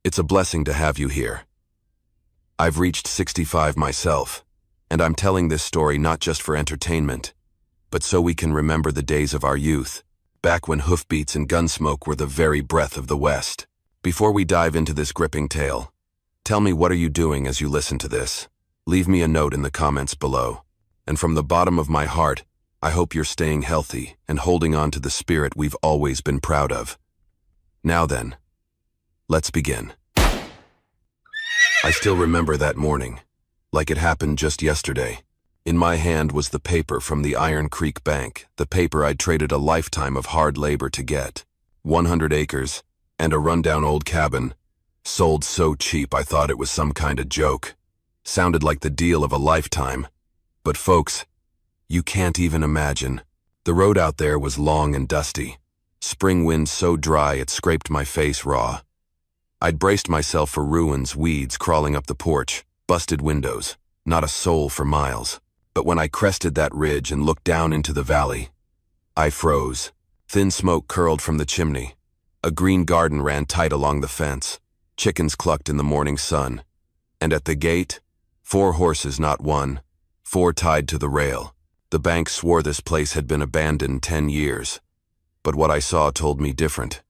It's a blessing to have you here. I've reached 65 myself, and I'm telling this story not just for entertainment, but so we can remember the days of our youth, back when hoofbeats and gunsmoke were the very breath of the West. Before we dive into this gripping tale, tell me, what are you doing as you listen to this? Leave me a note in the comments below. And from the bottom of my heart, I hope you're staying healthy and holding on to the spirit we've always been proud of. Now then, let's begin. I still remember that morning, like it happened just yesterday. In my hand was the paper from the Iron Creek Bank, the paper I'd traded a lifetime of hard labor to get. 100 acres and a rundown old cabin, sold so cheap I thought it was some kind of joke. Sounded like the deal of a lifetime. But folks, you can't even imagine. The road out there was long and dusty. Spring wind so dry it scraped my face raw. I'd braced myself for ruins, weeds crawling up the porch, busted windows, not a soul for miles. But when I crested that ridge and looked down into the valley, I froze. Thin smoke curled from the chimney. A green garden ran tight along the fence. Chickens clucked in the morning sun. And at the gate, 4 horses, not one, 4 tied to the rail. The bank swore this place had been abandoned 10 years. But what I saw told me different.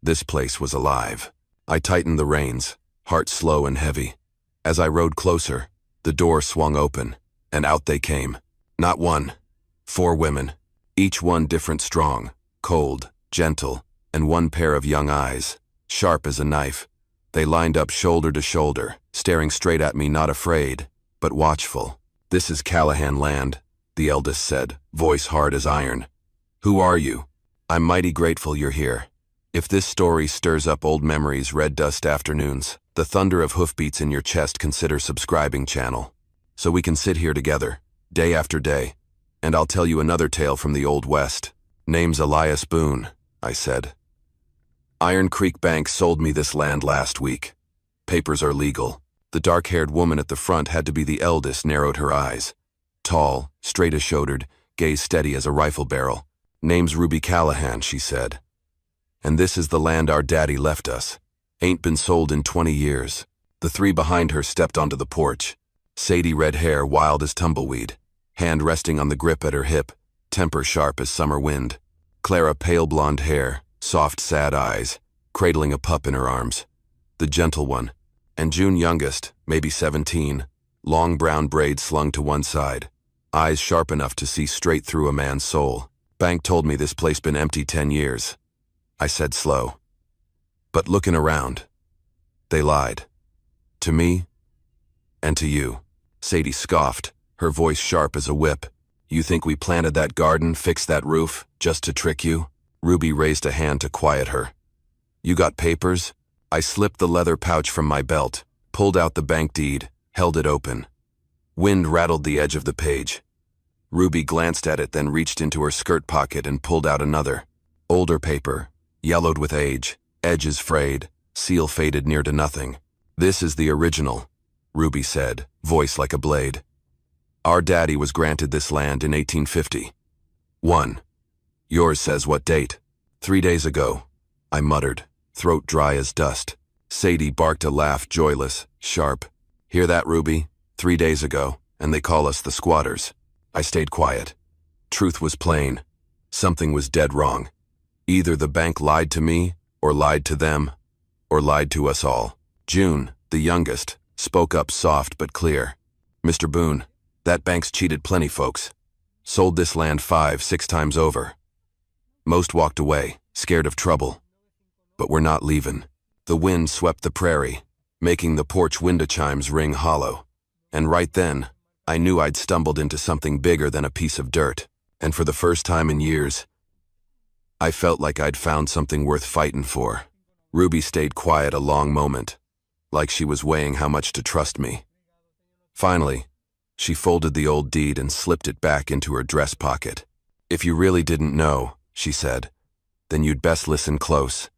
This place was alive. I tightened the reins, heart slow and heavy. As I rode closer, the door swung open, and out they came. Not one, 4 women, each one different, strong, cold, gentle, and one pair of young eyes, sharp as a knife. They lined up shoulder to shoulder, staring straight at me, not afraid, but watchful. "This is Callahan land," the eldest said, voice hard as iron. "Who are you? I'm mighty grateful you're here. If this story stirs up old memories, red dust afternoons, the thunder of hoofbeats in your chest, consider subscribing channel, so we can sit here together, day after day, and I'll tell you another tale from the Old West." "Name's Elias Boone," I said. "Iron Creek Bank sold me this land last week. Papers are legal." The dark-haired woman at the front had to be the eldest, narrowed her eyes. Tall, straight as shouldered, gaze steady as a rifle barrel. "Name's Ruby Callahan," she said. "And this is the land our daddy left us. Ain't been sold in 20 years. The 3 behind her stepped onto the porch. Sadie, red hair, wild as tumbleweed, hand resting on the grip at her hip, temper sharp as summer wind. Clara, pale blonde hair, soft, sad eyes, cradling a pup in her arms. The gentle one. And June, youngest, maybe 17, long brown braids slung to one side, eyes sharp enough to see straight through a man's soul. "Bank told me this place been empty 10 years. I said slow. "But looking around, they lied. To me, and to you." Sadie scoffed, her voice sharp as a whip. "You think we planted that garden, fixed that roof, just to trick you?" Ruby raised a hand to quiet her. "You got papers?" I slipped the leather pouch from my belt, pulled out the bank deed, held it open. Wind rattled the edge of the page. Ruby glanced at it, then reached into her skirt pocket and pulled out another. Older paper, yellowed with age, edges frayed, seal faded near to nothing. "This is the original," Ruby said, voice like a blade. "Our daddy was granted this land in 1850. 1. Yours says what date?" 3 days ago, I muttered, throat dry as dust. Sadie barked a laugh, joyless, sharp. "Hear that, Ruby? 3 days ago, and they call us the squatters." I stayed quiet. Truth was plain. Something was dead wrong. Either the bank lied to me, or lied to them, or lied to us all. June, the youngest, spoke up soft but clear. "Mr. Boone, that bank's cheated plenty folks. Sold this land 5-6 times over. Most walked away, scared of trouble. But we're not leaving." The wind swept the prairie, making the porch window chimes ring hollow. And right then, I knew I'd stumbled into something bigger than a piece of dirt. And for the first time in years, I felt like I'd found something worth fighting for. Ruby stayed quiet a long moment, like she was weighing how much to trust me. Finally, she folded the old deed and slipped it back into her dress pocket. "If you really didn't know," she said, "then you'd best listen close.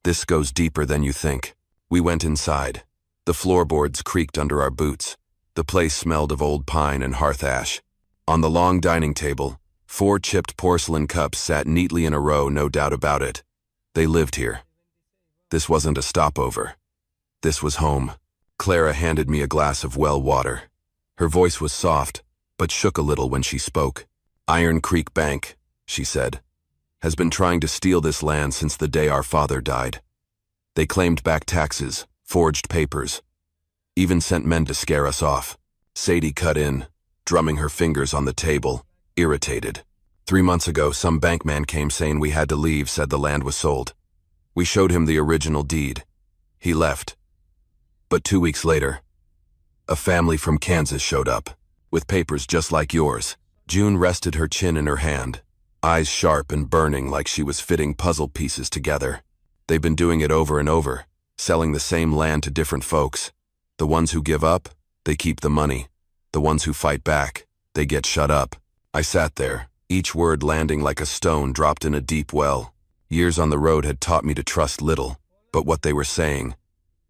This goes deeper than you think." We went inside. The floorboards creaked under our boots. The place smelled of old pine and hearth ash. On the long dining table, 4 chipped porcelain cups sat neatly in a row, no doubt about it. They lived here. This wasn't a stopover. This was home. Clara handed me a glass of well water. Her voice was soft, but shook a little when she spoke. Iron Creek Bank, she said, has been trying to steal this land since the day our father died. They claimed back taxes, forged papers, even sent men to scare us off. Sadie cut in, drumming her fingers on the table, irritated. 3 months ago, some bankman came saying we had to leave, said the land was sold. We showed him the original deed. He left. But 2 weeks later, a family from Kansas showed up, with papers just like yours. June rested her chin in her hand, eyes sharp and burning like she was fitting puzzle pieces together. They've been doing it over and over, selling the same land to different folks. The ones who give up, they keep the money. The ones who fight back, they get shut up. I sat there, each word landing like a stone dropped in a deep well. Years on the road had taught me to trust little, but what they were saying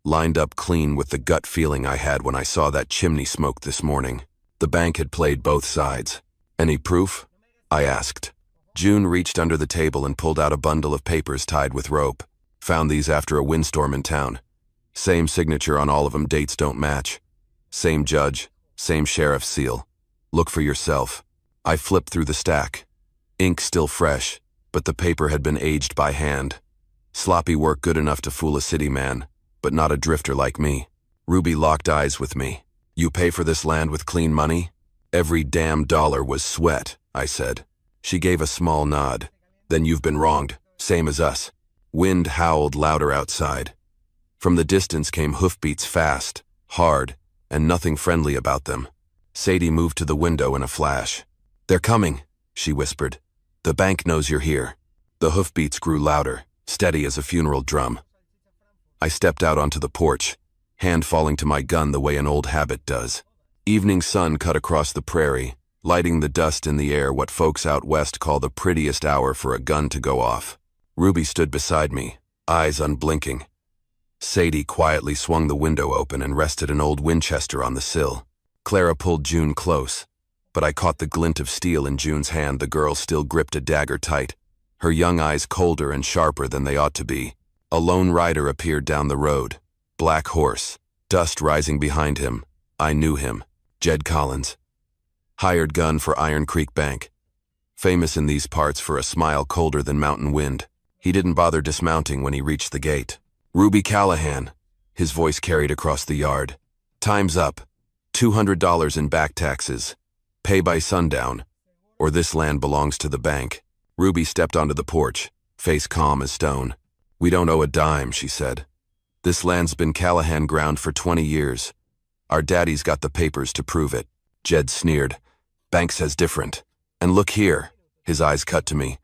lined up clean with the gut feeling I had when I saw that chimney smoke this morning. The bank had played both sides. Any proof? I asked. June reached under the table and pulled out a bundle of papers tied with rope. Found these after a windstorm in town. Same signature on all of them, dates don't match. Same judge, same sheriff's seal. Look for yourself. I flipped through the stack. Ink still fresh, but the paper had been aged by hand. Sloppy work good enough to fool a city man, but not a drifter like me. Ruby locked eyes with me. You pay for this land with clean money? Every damn dollar was sweat, I said. She gave a small nod. Then you've been wronged, same as us. Wind howled louder outside. From the distance came hoofbeats fast, hard, and nothing friendly about them. Sadie moved to the window in a flash. They're coming, she whispered. The bank knows you're here. The hoofbeats grew louder, steady as a funeral drum. I stepped out onto the porch, hand falling to my gun the way an old habit does. Evening sun cut across the prairie, lighting the dust in the air, what folks out west call the prettiest hour for a gun to go off. Ruby stood beside me, eyes unblinking. Sadie quietly swung the window open and rested an old Winchester on the sill. Clara pulled June close, but I caught the glint of steel in June's hand. The girl still gripped a dagger tight, her young eyes colder and sharper than they ought to be. A lone rider appeared down the road. Black horse, dust rising behind him. I knew him. Jed Collins. Hired gun for Iron Creek Bank. Famous in these parts for a smile colder than mountain wind. He didn't bother dismounting when he reached the gate. Ruby Callahan, his voice carried across the yard. Time's up. $200 in back taxes. Pay by sundown, or this land belongs to the bank. Ruby stepped onto the porch, face calm as stone. We don't owe a dime, she said. This land's been Callahan ground for 20 years. Our daddy's got the papers to prove it. Jed sneered. Bank says different. And look here, his eyes cut to me.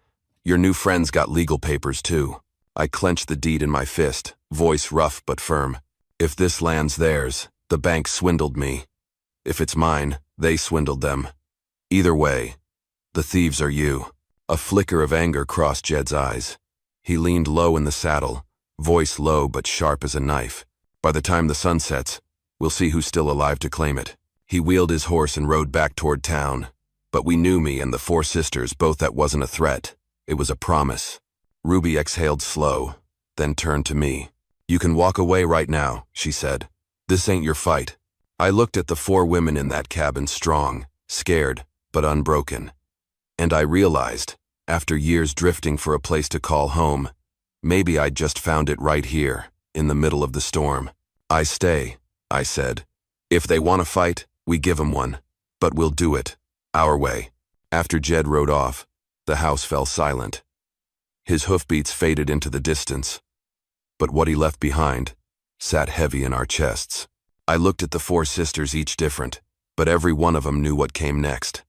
Your new friend's got legal papers too. I clenched the deed in my fist, voice rough but firm. If this land's theirs, the bank swindled me. If it's mine, they swindled them. Either way, the thieves are you. A flicker of anger crossed Jed's eyes. He leaned low in the saddle, voice low but sharp as a knife. By the time the sun sets, we'll see who's still alive to claim it. He wheeled his horse and rode back toward town. But we knew me and the four sisters both that wasn't a threat. It was a promise. Ruby exhaled slow, then turned to me. You can walk away right now, she said. This ain't your fight. I looked at the four women in that cabin, strong, scared, but unbroken. And I realized, after years drifting for a place to call home, maybe I'd just found it right here, in the middle of the storm. I stay, I said. If they want to fight, we give 'em one. But we'll do it, our way. After Jed rode off, the house fell silent. His hoofbeats faded into the distance, but what he left behind sat heavy in our chests. I looked at the four sisters, each different, but every one of them knew what came next.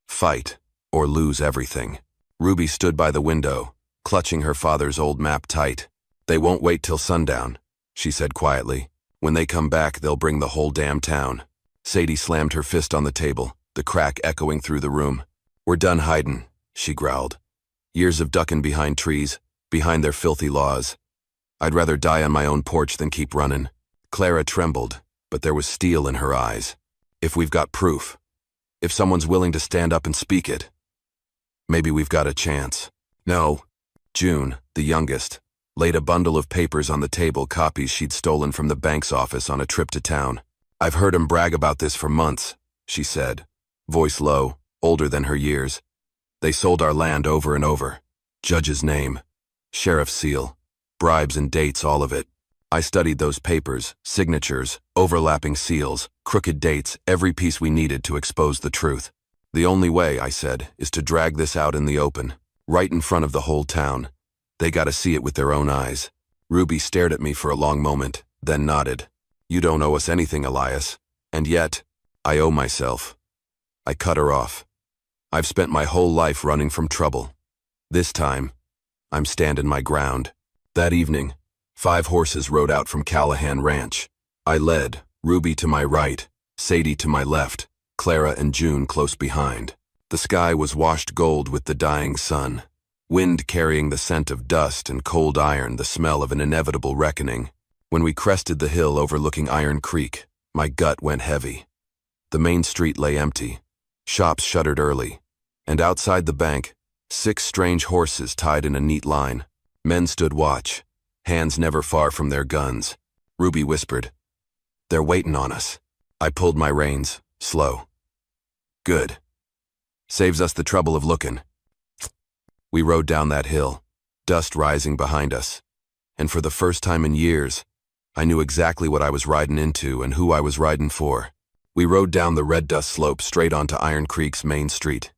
Fight, or lose everything. Ruby stood by the window, clutching her father's old map tight. They won't wait till sundown, she said quietly. When they come back, they'll bring the whole damn town. Sadie slammed her fist on the table, the crack echoing through the room. We're done hiding, she growled. Years of ducking behind trees, behind their filthy laws. I'd rather die on my own porch than keep running. Clara trembled, but there was steel in her eyes. If we've got proof, if someone's willing to stand up and speak it, maybe we've got a chance. No. June, the youngest, laid a bundle of papers on the table, copies she'd stolen from the bank's office on a trip to town. "I've heard him brag about this for months," she said, voice low, older than her years. "They sold our land over and over. Judge's name, sheriff's seal, bribes and dates, all of it. I studied those papers, signatures, overlapping seals, crooked dates, every piece we needed to expose the truth. The only way," I said, "is to drag this out in the open, right in front of the whole town. They gotta see it with their own eyes." Ruby stared at me for a long moment, then nodded. "You don't owe us anything, Elias. And yet, I owe myself." I cut her off. "I've spent my whole life running from trouble. This time, I'm standing my ground." That evening, 5 horses rode out from Callahan Ranch. I led, Ruby to my right, Sadie to my left, Clara and June close behind. The sky was washed gold with the dying sun, wind carrying the scent of dust and cold iron, the smell of an inevitable reckoning. When we crested the hill overlooking Iron Creek, my gut went heavy. The main street lay empty. Shops shuttered early. And outside the bank, 6 strange horses tied in a neat line. Men stood watch, hands never far from their guns. Ruby whispered, "They're waiting on us." I pulled my reins, slow. "Good. Saves us the trouble of looking." We rode down that hill, dust rising behind us. And for the first time in years, I knew exactly what I was riding into and who I was riding for. We rode down the red dust slope straight onto Iron Creek's main street.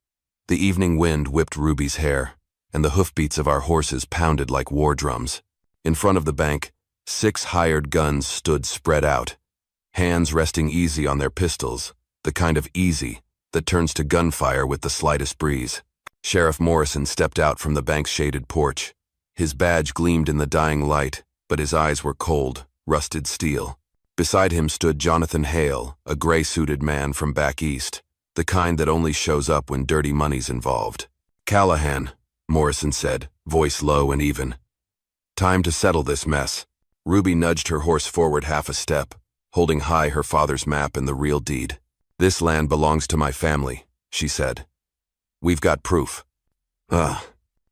The evening wind whipped Ruby's hair, and the hoofbeats of our horses pounded like war drums. In front of the bank, 6 hired guns stood spread out, hands resting easy on their pistols, the kind of easy that turns to gunfire with the slightest breeze. Sheriff Morrison stepped out from the bank's shaded porch. His badge gleamed in the dying light, but his eyes were cold, rusted steel. Beside him stood Jonathan Hale, a gray-suited man from back east, the kind that only shows up when dirty money's involved. "Callahan," Morrison said, voice low and even. "Time to settle this mess." Ruby nudged her horse forward half a step, holding high her father's map and the real deed. "This land belongs to my family," she said. "We've got proof." "Ugh,"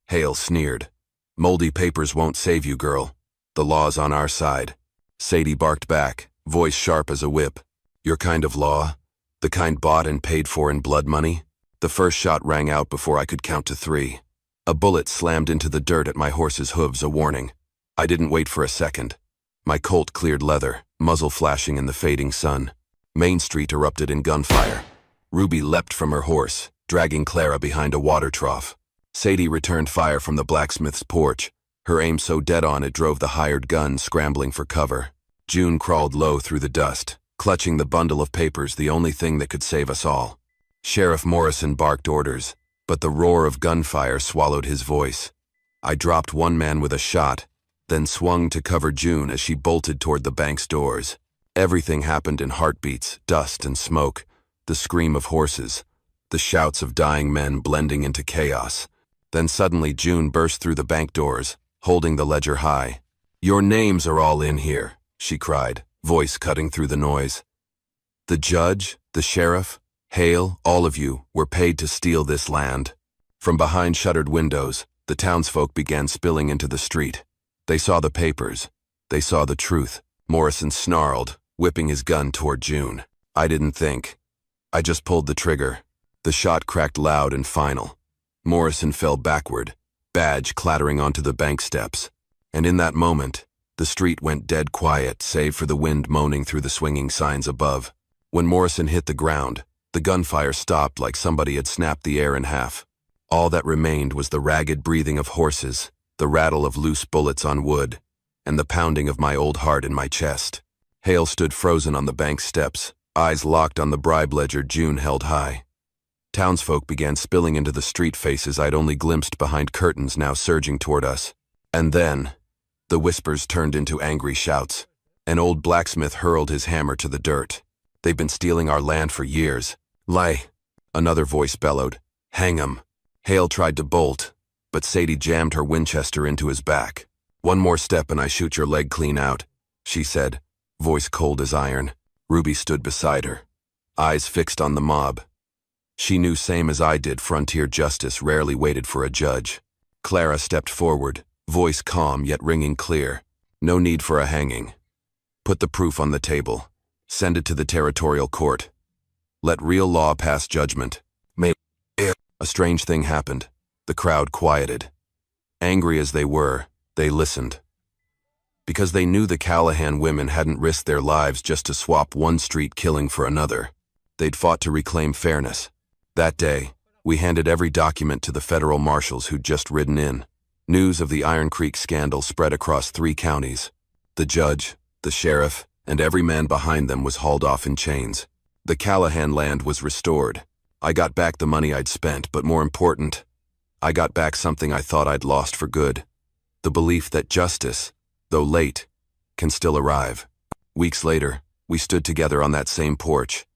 Hale sneered. "Moldy papers won't save you, girl. The law's on our side." Sadie barked back, voice sharp as a whip. "Your kind of law? The kind bought and paid for in blood money?" The first shot rang out before I could count to 3. A bullet slammed into the dirt at my horse's hooves, a warning. I didn't wait for a second. My Colt cleared leather, muzzle flashing in the fading sun. Main Street erupted in gunfire. Ruby leapt from her horse, dragging Clara behind a water trough. Sadie returned fire from the blacksmith's porch, her aim so dead-on it drove the hired gun scrambling for cover. June crawled low through the dust, clutching the bundle of papers, the only thing that could save us all. Sheriff Morrison barked orders, but the roar of gunfire swallowed his voice. I dropped one man with a shot, then swung to cover June as she bolted toward the bank's doors. Everything happened in heartbeats, dust and smoke, the scream of horses, the shouts of dying men blending into chaos. Then suddenly June burst through the bank doors, holding the ledger high. "Your names are all in here," she cried, voice cutting through the noise. "The judge, the sheriff, Hale, all of you, were paid to steal this land." From behind shuttered windows, the townsfolk began spilling into the street. They saw the papers. They saw the truth. Morrison snarled, whipping his gun toward June. I didn't think. I just pulled the trigger. The shot cracked loud and final. Morrison fell backward, badge clattering onto the bank steps. And in that moment, the street went dead quiet, save for the wind moaning through the swinging signs above. When Morrison hit the ground, the gunfire stopped like somebody had snapped the air in half. All that remained was the ragged breathing of horses, the rattle of loose bullets on wood, and the pounding of my old heart in my chest. Hale stood frozen on the bank steps, eyes locked on the bribe ledger June held high. Townsfolk began spilling into the street, faces I'd only glimpsed behind curtains now surging toward us. And then, the whispers turned into angry shouts. An old blacksmith hurled his hammer to the dirt. "They've been stealing our land for years. Lie," another voice bellowed. "Hang 'em." Hale tried to bolt, but Sadie jammed her Winchester into his back. "One more step and I shoot your leg clean out," she said, voice cold as iron. Ruby stood beside her, eyes fixed on the mob. She knew, same as I did, frontier justice rarely waited for a judge. Clara stepped forward, Voice calm yet ringing clear. No need for a hanging. Put the proof on the table. Send it to the territorial court. Let real law pass judgment. A strange thing happened. The crowd quieted. Angry as they were, they listened. Because they knew the Callahan women hadn't risked their lives just to swap one street killing for another. They'd fought to reclaim fairness. That day, we handed every document to the federal marshals who'd just ridden in. News of the Iron Creek scandal spread across 3 counties. The judge, the sheriff, and every man behind them was hauled off in chains. The Callahan land was restored. I got back the money I'd spent, but more important, I got back something I thought I'd lost for good. The belief that justice, though late, can still arrive. Weeks later, we stood together on that same porch.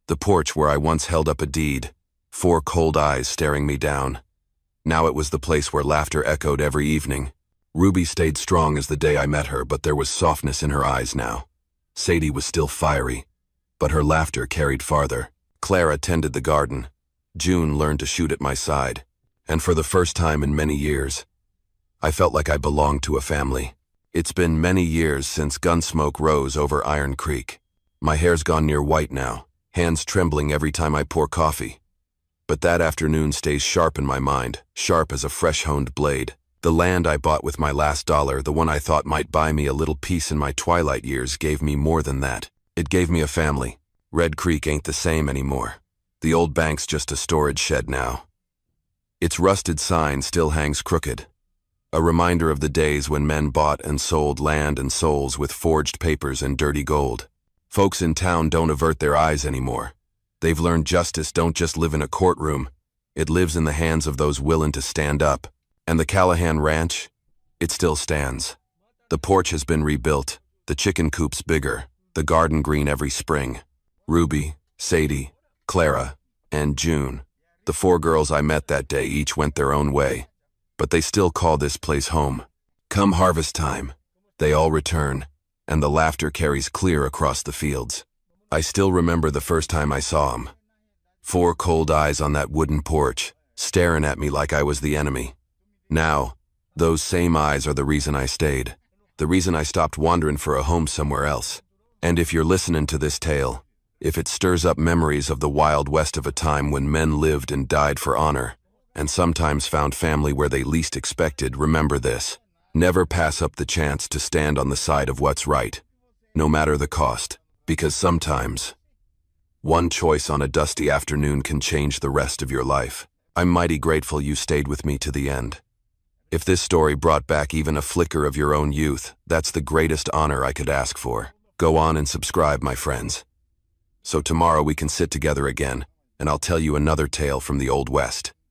The porch where I once held up a deed, 4 cold eyes staring me down. Now it was the place where laughter echoed every evening. Ruby stayed strong as the day I met her, but there was softness in her eyes now. Sadie was still fiery, but her laughter carried farther. Clara tended the garden. June learned to shoot at my side. And for the first time in many years, I felt like I belonged to a family. It's been many years since gunsmoke rose over Iron Creek. My hair's gone near white now, hands trembling every time I pour coffee. But that afternoon stays sharp in my mind, sharp as a fresh-honed blade. The land I bought with my last dollar, the one I thought might buy me a little peace in my twilight years, gave me more than that. It gave me a family. Red Creek ain't the same anymore. The old bank's just a storage shed now. Its rusted sign still hangs crooked. A reminder of the days when men bought and sold land and souls with forged papers and dirty gold. Folks in town don't avert their eyes anymore. They've learned justice don't just live in a courtroom. It lives in the hands of those willing to stand up. And the Callahan Ranch? It still stands. The porch has been rebuilt, the chicken coop's bigger, the garden green every spring. Ruby, Sadie, Clara, and June. The 4 girls I met that day each went their own way. But they still call this place home. Come harvest time, they all return, and the laughter carries clear across the fields. I still remember the first time I saw 'em. 4 cold eyes on that wooden porch, staring at me like I was the enemy. Now, those same eyes are the reason I stayed, the reason I stopped wandering for a home somewhere else. And if you're listening to this tale, if it stirs up memories of the Wild West of a time when men lived and died for honor, and sometimes found family where they least expected, remember this. Never pass up the chance to stand on the side of what's right, no matter the cost, because sometimes one choice on a dusty afternoon can change the rest of your life. I'm mighty grateful you stayed with me to the end. If this story brought back even a flicker of your own youth, that's the greatest honor I could ask for. Go on and subscribe, my friends. So tomorrow we can sit together again, and I'll tell you another tale from the Old West.